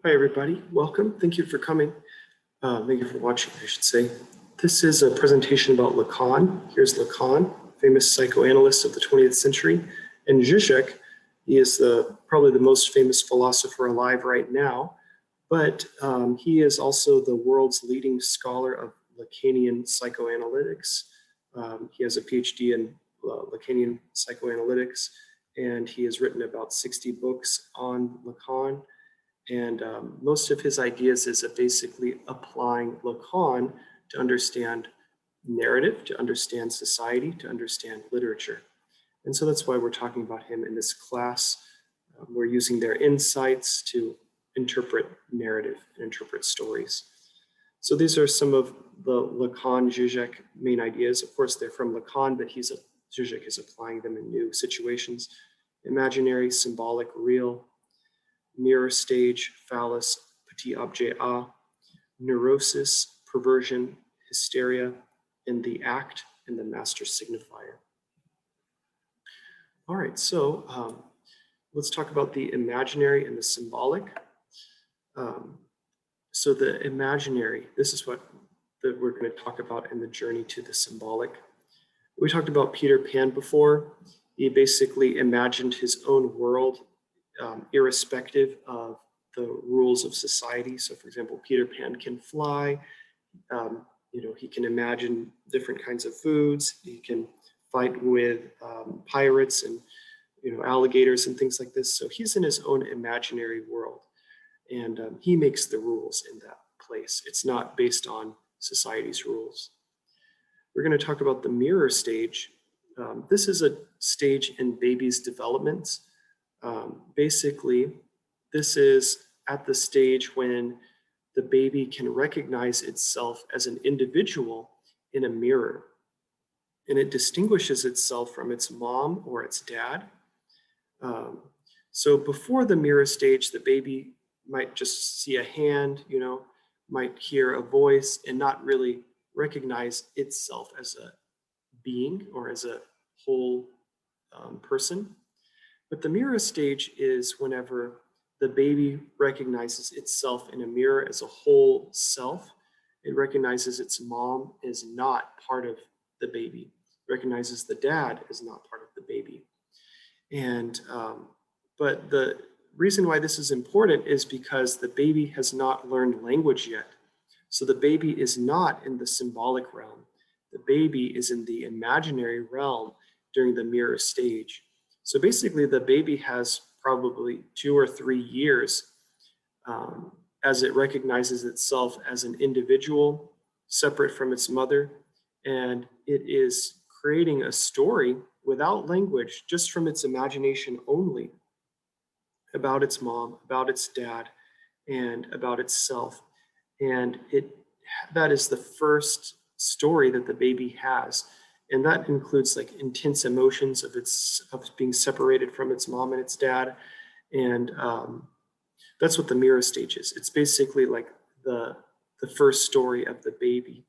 Hi, everybody. Welcome. Thank you for coming. Thank you for watching, I should say. This is a presentation about Lacan. Here's Lacan, famous psychoanalyst of the 20th century. And Zizek, he is probably the most famous philosopher alive right now. But he is also the world's leading scholar of Lacanian psychoanalytics. He has a PhD in Lacanian psychoanalytics, and he has written about 60 books on Lacan. And most of his ideas is basically applying Lacan to understand narrative, to understand society, to understand literature. And so that's why we're talking about him in this class. We're using their insights to interpret narrative and interpret stories. So these are some of the Lacan-Zizek main ideas. Of course, they're from Lacan, but Zizek is applying them in new situations. Imaginary, symbolic, real, mirror stage, phallus, petit objet a, neurosis, perversion, hysteria, and the act and the master signifier. All right, so let's talk about the imaginary and the symbolic. So the imaginary, this is what we're going to talk about in the journey to the symbolic. We talked about Peter Pan before. He basically imagined his own world irrespective of the rules of society. So for example, Peter Pan can fly, he can imagine different kinds of foods, he can fight with pirates and alligators and things like this. So he's in his own imaginary world, and he makes the rules in that place. It's not based on society's rules. We're going to talk about the mirror stage. This is a stage in baby's development. Basically, this is at the stage when the baby can recognize itself as an individual in a mirror, and it distinguishes itself from its mom or its dad. So before the mirror stage, the baby might just see a hand, might hear a voice and not really recognize itself as a being or as a whole person. But the mirror stage is whenever the baby recognizes itself in a mirror as a whole self. It recognizes its mom is not part of the baby, it recognizes the dad is not part of the baby. And but the reason why this is important is because the baby has not learned language yet. So the baby is not in the symbolic realm. The baby is in the imaginary realm during the mirror stage. So basically, the baby has probably 2 or 3 years as it recognizes itself as an individual separate from its mother, and it is creating a story without language, just from its imagination only, about its mom, about its dad, and about itself. And that is the first story that the baby has. And that includes like intense emotions of being separated from its mom and its dad. And that's what the mirror stage is. It's basically like the first story of the baby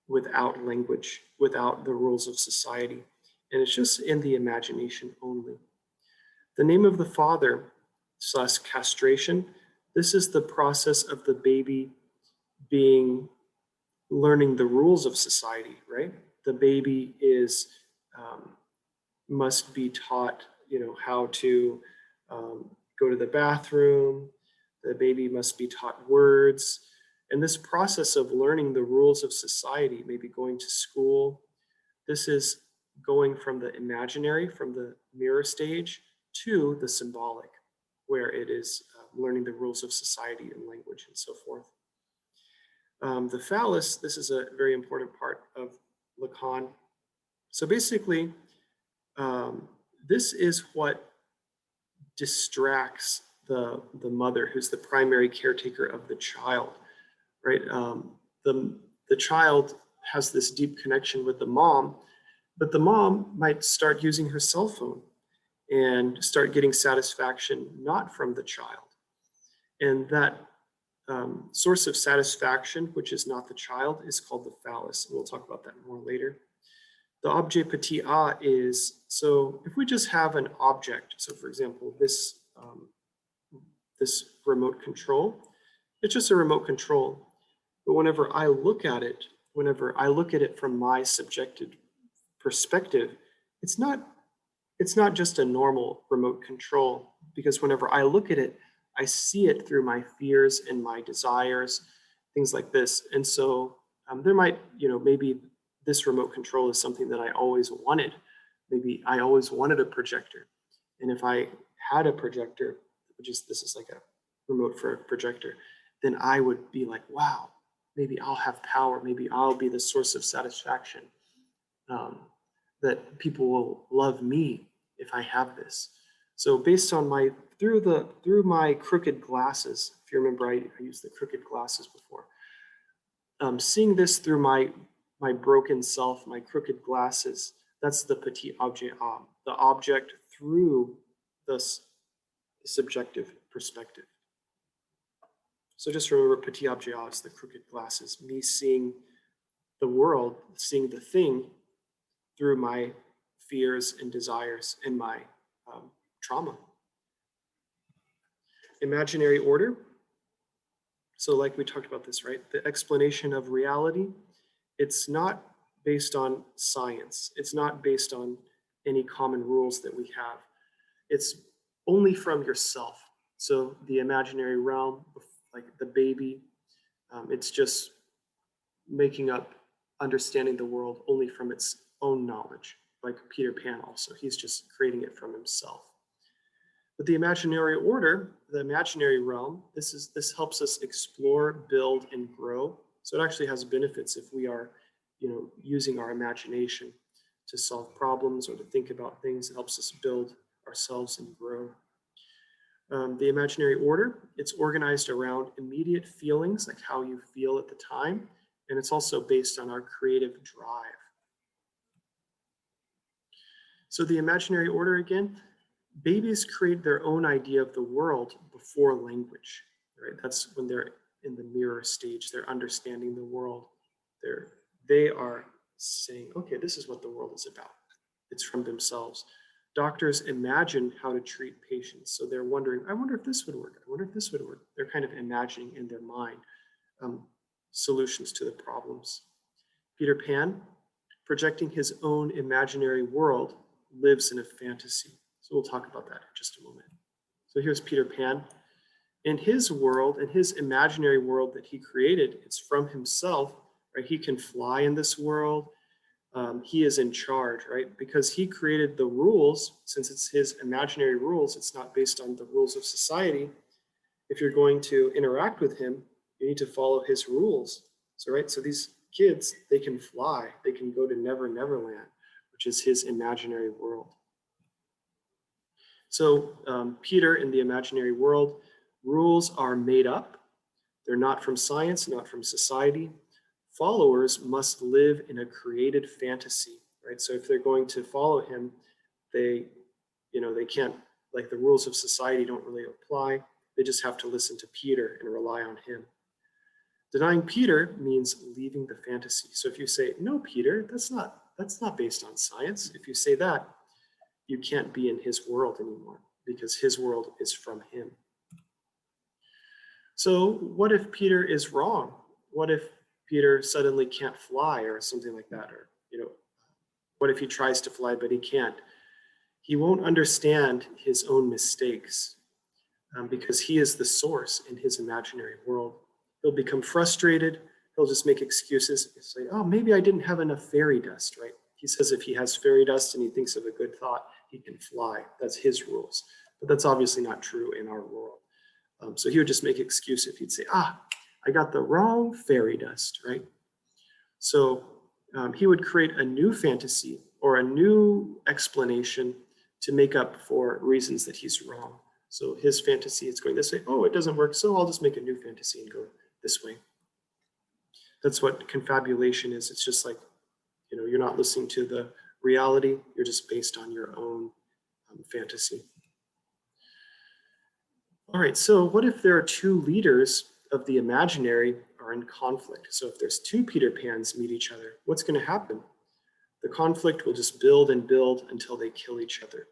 without language, without the rules of society. And it's just in the imagination only. The name of the father / castration. This is the process of the baby learning the rules of society, right? The baby must be taught, how to go to the bathroom. The baby must be taught words. And this process of learning the rules of society, maybe going to school, this is going from the imaginary, from the mirror stage, to the symbolic, where it is learning the rules of society and language and so forth. The phallus, this is a very important part of Lacan. So basically, this is what distracts the mother, who's the primary caretaker of the child, right? The child has this deep connection with the mom, but the mom might start using her cell phone and start getting satisfaction not from the child. And that source of satisfaction, which is not the child, is called the phallus. And we'll talk about that more later. The objet petit a is, so if we just have an object, so for example, this remote control, It's just a remote control. But whenever I look at it from my subjective perspective, it's not just a normal remote control, because whenever I look at it, I see it through my fears and my desires, things like this. And so there might, maybe this remote control is something that I always wanted. Maybe I always wanted a projector. And if I had a projector, this is like a remote for a projector, then I would be like, wow, maybe I'll have power. Maybe I'll be the source of satisfaction. That people will love me if I have this. So based on through my crooked glasses, if you remember, I used the crooked glasses before. Seeing this through my broken self, my crooked glasses, that's the petit objet, the object through the subjective perspective. So just remember, petit objet is the crooked glasses, me seeing the world, seeing the thing through my fears and desires and my trauma. Imaginary order. So like we talked about this, right? The explanation of reality, it's not based on science. It's not based on any common rules that we have. It's only from yourself. So the imaginary realm, like the baby, it's just making up, understanding the world only from its own knowledge, like Peter Pan also. He's just creating it from himself. But the imaginary order, the imaginary realm, this helps us explore, build, and grow. So it actually has benefits if we are, using our imagination to solve problems or to think about things. It helps us build ourselves and grow. The imaginary order, it's organized around immediate feelings, like how you feel at the time, and it's also based on our creative drive. So the imaginary order again, babies create their own idea of the world before language, right? That's when they're in the mirror stage, they're understanding the world. They are saying, okay, this is what the world is about. It's from themselves. Doctors imagine how to treat patients. So they're wondering, I wonder if this would work. I wonder if this would work. They're kind of imagining in their mind solutions to the problems. Peter Pan, projecting his own imaginary world, lives in a fantasy. So we'll talk about that in just a moment. So here's Peter Pan. In his world, in his imaginary world that he created, it's from himself, right? He can fly in this world. He is in charge, right? Because he created the rules. Since it's his imaginary rules, it's not based on the rules of society. If you're going to interact with him, you need to follow his rules. So, right, so these kids, they can fly. They can go to Neverland, which is his imaginary world. So Peter, in the imaginary world, rules are made up. They're not from science, not from society. Followers must live in a created fantasy, right? So if they're going to follow him, they can't, like the rules of society don't really apply. They just have to listen to Peter and rely on him. Denying Peter means leaving the fantasy. So if you say, no, Peter, that's not based on science. If you say that, you can't be in his world anymore because his world is from him. So what if Peter is wrong? What if Peter suddenly can't fly or something like that? Or, what if he tries to fly, but he can't? He won't understand his own mistakes because he is the source in his imaginary world. He'll become frustrated. He'll just make excuses. He'll say, oh, maybe I didn't have enough fairy dust, right? He says if he has fairy dust and he thinks of a good thought, he can fly. That's his rules. But that's obviously not true in our world. So he would just make excuse if he'd say, I got the wrong fairy dust, right? So he would create a new fantasy or a new explanation to make up for reasons that he's wrong. So his fantasy is going this way. Oh, it doesn't work, so I'll just make a new fantasy and go this way. That's what confabulation is. It's just like, you're not listening to the reality. You're just based on your own fantasy. All right, so what if there are two leaders of the imaginary are in conflict? So if there's two Peter Pans meet each other, what's going to happen? The conflict will just build and build until they kill each other.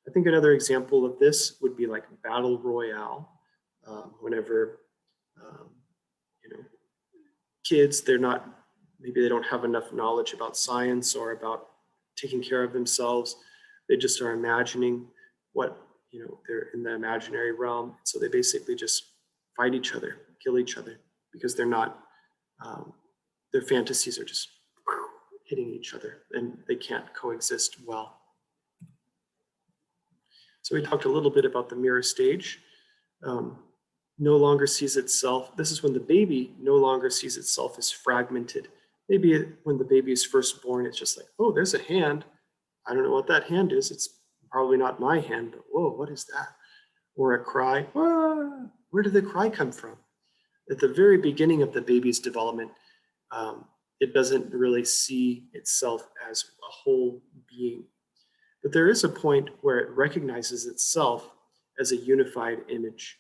I think another example of this would be like Battle Royale, whenever Um, you know, kids, maybe they don't have enough knowledge about science or about taking care of themselves. They just are imagining what, they're in the imaginary realm. So they basically just fight each other, kill each other, because they're not, their fantasies are just hitting each other and they can't coexist well. So we talked a little bit about the mirror stage. No longer sees itself. This is when the baby no longer sees itself as fragmented. Maybe when the baby is first born, it's just like, oh, there's a hand. I don't know what that hand is. It's probably not my hand, but whoa, what is that? Or a cry. Ah, where did the cry come from? At the very beginning of the baby's development, it doesn't really see itself as a whole being. But there is a point where it recognizes itself as a unified image.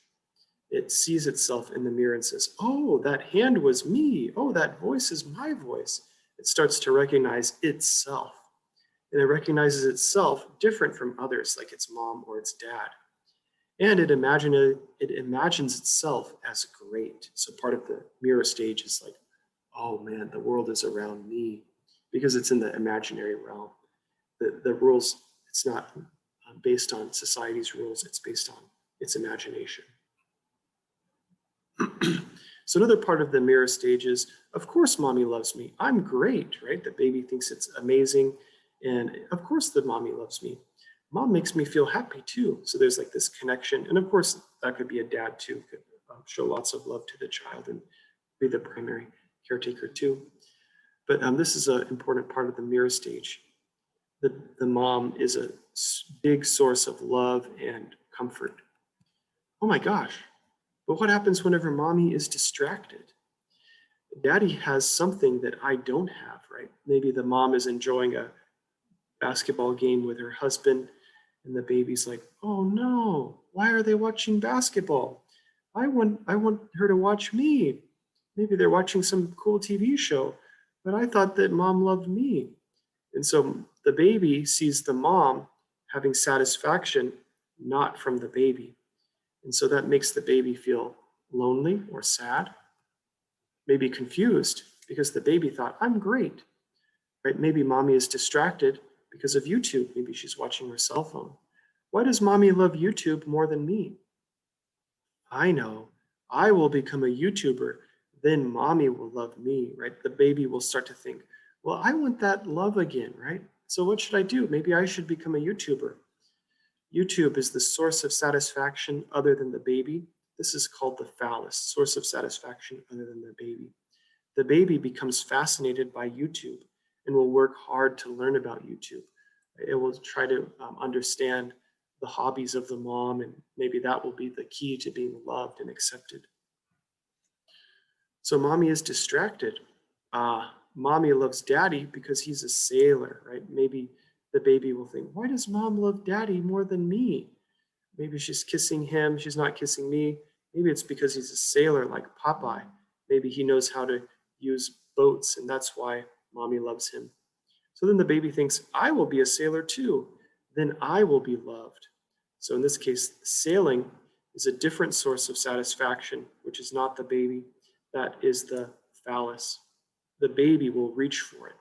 It sees itself in the mirror and says, oh, that hand was me. Oh, that voice is my voice. It starts to recognize itself. And it recognizes itself different from others, like its mom or its dad. And it imagines itself as great. So part of the mirror stage is like, oh man, the world is around me, because it's in the imaginary realm. The rules, it's not based on society's rules, it's based on its imagination. So another part of the mirror stage is, of course, mommy loves me. I'm great, right? The baby thinks it's amazing. And of course the mommy loves me. Mom makes me feel happy too. So there's like this connection. And of course, that could be a dad too, could show lots of love to the child and be the primary caretaker too. But this is an important part of the mirror stage. The mom is a big source of love and comfort. Oh my gosh, but what happens whenever mommy is distracted? Daddy has something that I don't have, right? Maybe the mom is enjoying a basketball game with her husband and the baby's like, oh no, why are they watching basketball? I want her to watch me. Maybe they're watching some cool TV show, but I thought that mom loved me. And so the baby sees the mom having satisfaction, not from the baby. And so that makes the baby feel lonely or sad, maybe confused, because the baby thought, I'm great, right? Maybe mommy is distracted because of YouTube. Maybe she's watching her cell phone. Why does mommy love YouTube more than me? I know, I will become a YouTuber, then mommy will love me, right? The baby will start to think, well, I want that love again, right? So what should I do? Maybe I should become a YouTuber. YouTube is the source of satisfaction other than the baby. This is called the phallus, source of satisfaction other than the baby. The baby becomes fascinated by YouTube and will work hard to learn about YouTube. It will try to understand the hobbies of the mom, and maybe that will be the key to being loved and accepted. So mommy is distracted. Mommy loves daddy because he's a sailor, right? Maybe the baby will think, why does mom love daddy more than me? Maybe she's kissing him, she's not kissing me. Maybe it's because he's a sailor like Popeye. Maybe he knows how to use boats and that's why mommy loves him. So then the baby thinks, I will be a sailor too. Then I will be loved. So in this case, sailing is a different source of satisfaction, which is not the baby. That is the phallus. The baby will reach for it,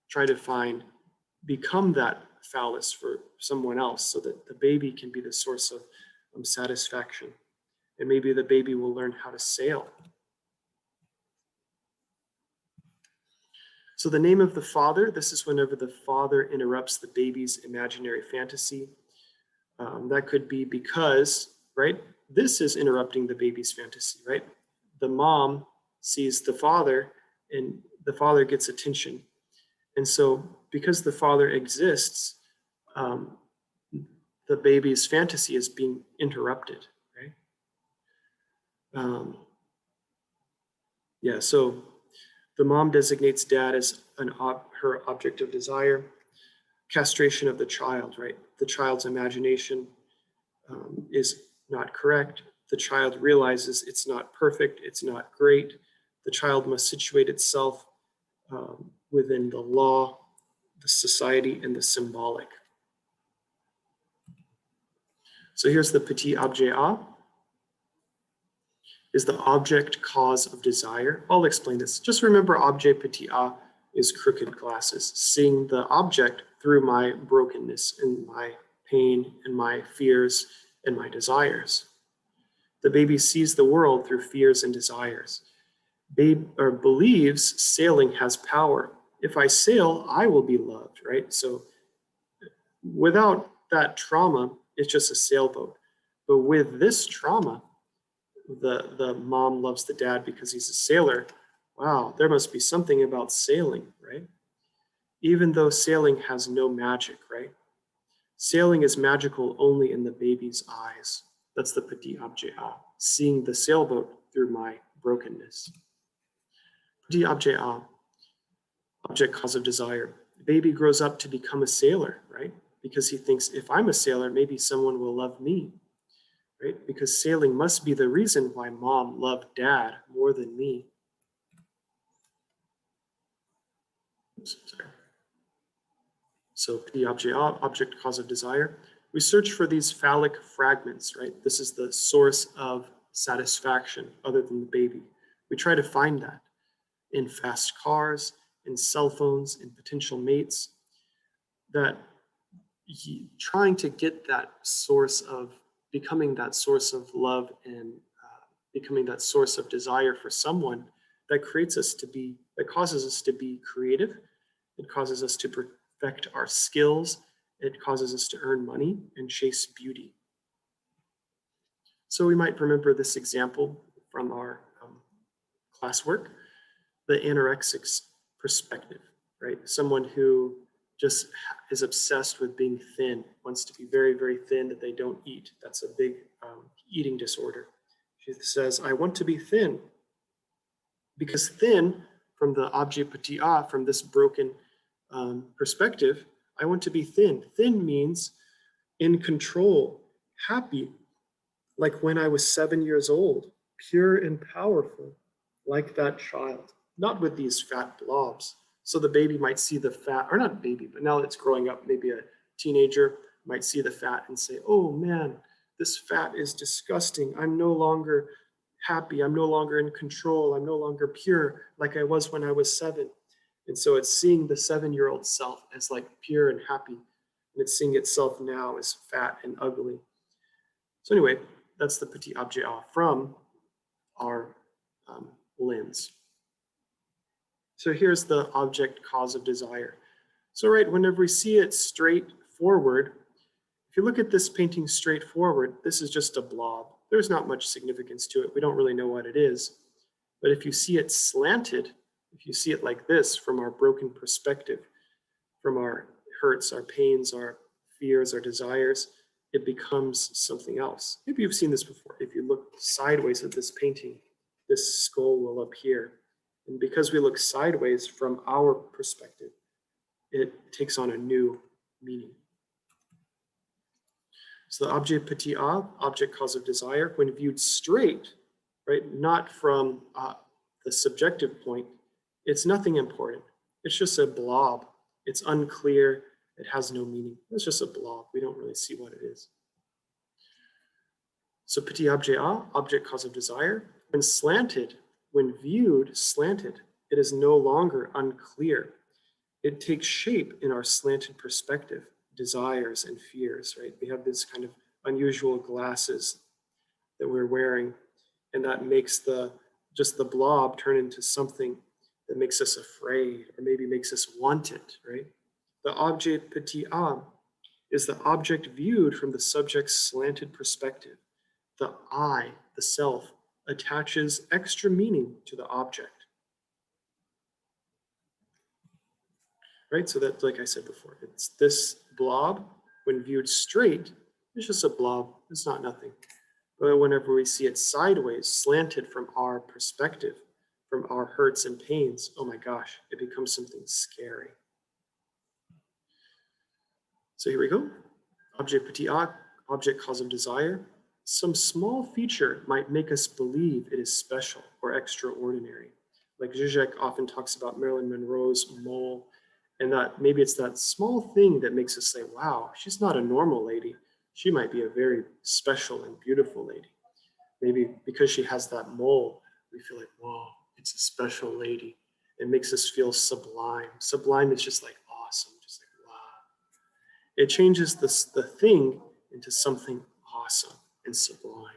try to become that phallus for someone else so that the baby can be the source of satisfaction. And maybe the baby will learn how to sail. So the name of the father, this is whenever the father interrupts the baby's imaginary fantasy. That could be because, right, this is interrupting the baby's fantasy, right? The mom sees the father and the father gets attention. And so because the father exists, the baby's fantasy is being interrupted, right? So the mom designates dad as her object of desire. Castration of the child, right? The child's imagination is not correct. The child realizes it's not perfect, it's not great. The child must situate itself within the law, the society, and the symbolic. So here's the Petit Objet. is the object cause of desire. I'll explain this. Just remember objet petit a is crooked glasses, seeing the object through my brokenness and my pain and my fears and my desires. The baby sees the world through fears and desires. Babe believes sailing has power. If I sail, I will be loved, right? So without that trauma, it's just a sailboat. But with this trauma, the mom loves the dad because he's a sailor. Wow, there must be something about sailing, right? Even though sailing has no magic, right? Sailing is magical only in the baby's eyes. That's the petit objet a, seeing the sailboat through my brokenness. Petit objet a, object cause of desire. The baby grows up to become a sailor, right? Because he thinks, if I'm a sailor, maybe someone will love me, right? Because sailing must be the reason why mom loved dad more than me. Oops, sorry. So petit objet a, object cause of desire. We search for these phallic fragments, right? This is the source of satisfaction other than the baby. We try to find that in fast cars, in cell phones, in potential mates, that trying to get that source of becoming that source of love and becoming that source of desire for someone that creates us to be, that causes us to be creative. It causes us to perfect our skills. It causes us to earn money and chase beauty. So we might remember this example from our classwork, the anorexic perspective, right? Someone who just is obsessed with being thin, wants to be very, very thin, that they don't eat. That's a big eating disorder. She says, I want to be thin. Because thin, from the objet petit a, from this broken perspective, I want to be thin. Thin means in control, happy, like when I was 7 years old, pure and powerful, like that child, not with these fat blobs. So the baby might see the fat, or not baby, but now it's growing up, maybe a teenager might see the fat and say, oh man, this fat is disgusting. I'm no longer happy. I'm no longer in control. I'm no longer pure like I was when I was 7. And so it's seeing the 7-year-old self as like pure and happy. And it's seeing itself now as fat and ugly. So anyway, that's the petit objet a from our lens. So here's the object cause of desire. So right, whenever we see it straight forward, if you look at this painting straight forward, this is just a blob. There's not much significance to it. We don't really know what it is. But if you see it slanted, if you see it like this from our broken perspective, from our hurts, our pains, our fears, our desires, it becomes something else. Maybe you've seen this before. If you look sideways at this painting, this skull will appear. And because we look sideways from our perspective, it takes on a new meaning. So the objet petit a, object cause of desire, when viewed straight, right, not from the subjective point, it's nothing important. It's just a blob. It's unclear. It has no meaning. It's just a blob. We don't really see what it is. So petit objet a, object cause of desire, when slanted, when viewed slanted, it is no longer unclear. It takes shape in our slanted perspective, desires and fears, right? We have this kind of unusual glasses that we're wearing, and that makes just the blob turn into something that makes us afraid or maybe makes us want it, right? The objet petit a is the object viewed from the subject's slanted perspective. The I, the self, attaches extra meaning to the object. Right, so that, like I said before, it's this blob, when viewed straight, it's just a blob, it's not nothing. But whenever we see it sideways, slanted from our perspective, from our hurts and pains, oh my gosh, it becomes something scary. So here we go. Objet petit a, object cause of desire. Some small feature might make us believe it is special or extraordinary. Like Zizek often talks about Marilyn Monroe's mole, and that maybe it's that small thing that makes us say, wow, she's not a normal lady. She might be a very special and beautiful lady. maybe because she has that mole, we feel like, whoa, it's a special lady. It makes us feel sublime. Sublime is just like awesome, just like wow. It changes the thing into something awesome and sublime.